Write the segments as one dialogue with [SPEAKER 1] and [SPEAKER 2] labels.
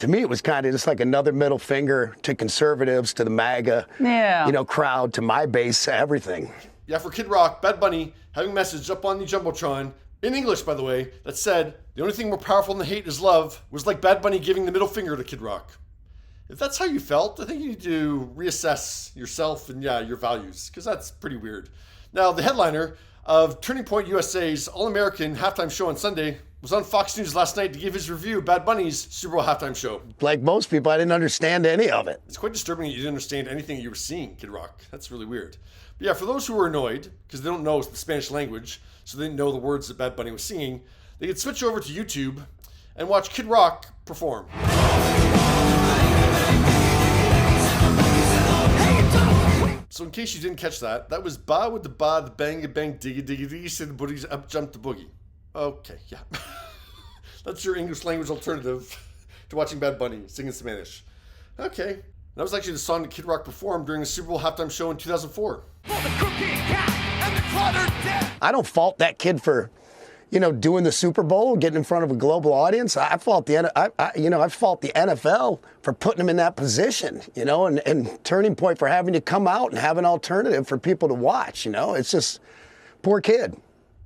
[SPEAKER 1] To me, it was kind of just like another middle finger to conservatives, to the MAGA, crowd, to my base, everything.
[SPEAKER 2] Yeah, for Kid Rock, Bad Bunny having a message up on the Jumbotron, in English, by the way, that said, the only thing more powerful than hate is love, was like Bad Bunny giving the middle finger to Kid Rock. If that's how you felt, I think you need to reassess yourself and, your values, because that's pretty weird. Now, the headliner of Turning Point USA's All-American halftime show on Sunday was on Fox News last night to give his review of Bad Bunny's Super Bowl halftime show.
[SPEAKER 1] Like most people, I didn't understand any of it.
[SPEAKER 2] It's quite disturbing that you didn't understand anything you were seeing, Kid Rock. That's really weird. But yeah, for those who were annoyed, because they don't know the Spanish language, so they didn't know the words that Bad Bunny was singing, they could switch over to YouTube and watch Kid Rock perform. So in case you didn't catch that, that was ba with the ba, the bang, the bang, diggy, diggy, diggy, said the booties, up jump the boogie. Okay, yeah. That's your English language alternative to watching Bad Bunny sing in Spanish. Okay. That was actually the song that Kid Rock performed during the Super Bowl halftime show in 2004.
[SPEAKER 1] I don't fault that kid for, doing the Super Bowl, getting in front of a global audience. I fault the NFL for putting him in that position, and Turning Point for having to come out and have an alternative for people to watch. It's just poor kid.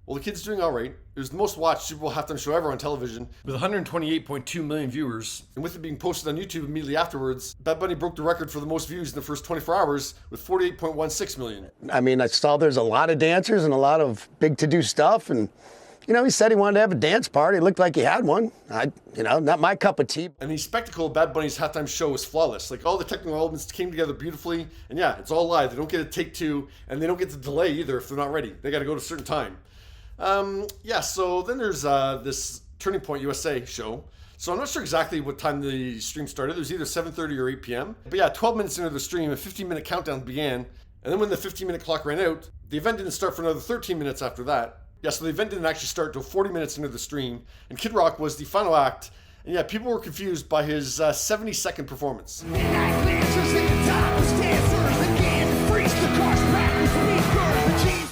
[SPEAKER 2] Well, the kid's doing all right. It was the most watched Super Bowl halftime show ever on television, with 128.2 million viewers. And with it being posted on YouTube immediately afterwards, Bad Bunny broke the record for the most views in the first 24 hours with 48.16 million.
[SPEAKER 1] I mean, I saw there's a lot of dancers and a lot of big to-do stuff. And, he said he wanted to have a dance party. It looked like he had one. Not my cup of tea.
[SPEAKER 2] And the spectacle of Bad Bunny's halftime show was flawless. Like, all the technical elements came together beautifully. And yeah, it's all live. They don't get a take two, and they don't get the delay either if they're not ready. They got to go to a certain time. So then there's this Turning Point USA show. So I'm not sure exactly what time the stream started. It was either 7:30 or 8 p.m. But yeah, 12 minutes into the stream, a 15-minute countdown began. And then when the 15-minute clock ran out, the event didn't start for another 13 minutes after that. Yeah, so the event didn't actually start until 40 minutes into the stream. And Kid Rock was the final act. And yeah, people were confused by his 70-second performance.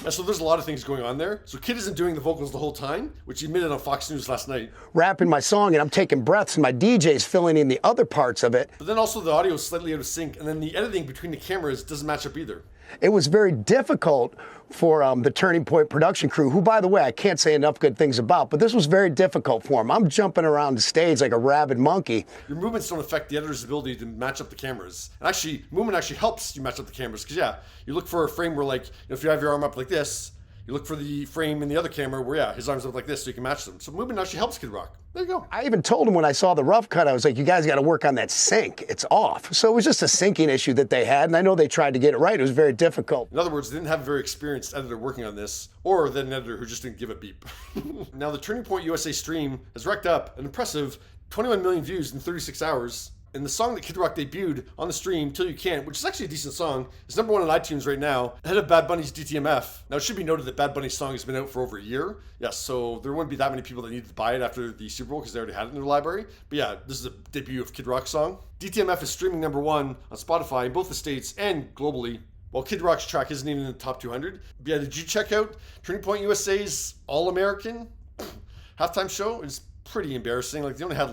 [SPEAKER 2] Yeah, so there's a lot of things going on there. So Kid isn't doing the vocals the whole time, which he admitted on Fox News last night.
[SPEAKER 1] Rapping my song and I'm taking breaths and my DJ's filling in the other parts of it.
[SPEAKER 2] But then also the audio is slightly out of sync, and then the editing between the cameras doesn't match up either.
[SPEAKER 1] It was very difficult for the Turning Point production crew, who, by the way, I can't say enough good things about, but this was very difficult for them. I'm jumping around the stage like a rabid monkey.
[SPEAKER 2] Your movements don't affect the editor's ability to match up the cameras. And actually, movement actually helps you match up the cameras, because, you look for a frame where, if you have your arm up like this, you look for the frame in the other camera where, his arms up like this so you can match them. So movement actually helps Kid Rock. There you go.
[SPEAKER 1] I even told him when I saw the rough cut, I was like, you guys got to work on that sync. It's off. So it was just a syncing issue that they had, and I know they tried to get it right. It was very difficult.
[SPEAKER 2] In other words, they didn't have a very experienced editor working on this, or then an editor who just didn't give a beep. Now, the Turning Point USA stream has racked up an impressive 21 million views in 36 hours. And the song that Kid Rock debuted on the stream, Till You Can't, which is actually a decent song, is #1 on iTunes right now, ahead of Bad Bunny's DTMF. Now, it should be noted that Bad Bunny's song has been out for over a year. So there wouldn't be that many people that needed to buy it after the Super Bowl because they already had it in their library. But this is a debut of Kid Rock's song. DTMF is streaming #1 on Spotify in both the States and globally, while Kid Rock's track isn't even in the top 200. But did you check out Turning Point USA's All-American halftime show? It's pretty embarrassing. They only had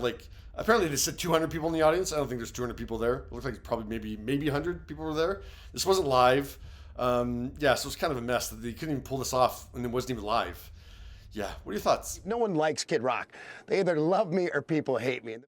[SPEAKER 2] apparently they said 200 people in the audience. I don't think there's 200 people there. It looked like probably maybe 100 people were there. This wasn't live. So it's kind of a mess that they couldn't even pull this off and it wasn't even live. Yeah, what are your thoughts?
[SPEAKER 1] No one likes Kid Rock. They either love me or people hate me.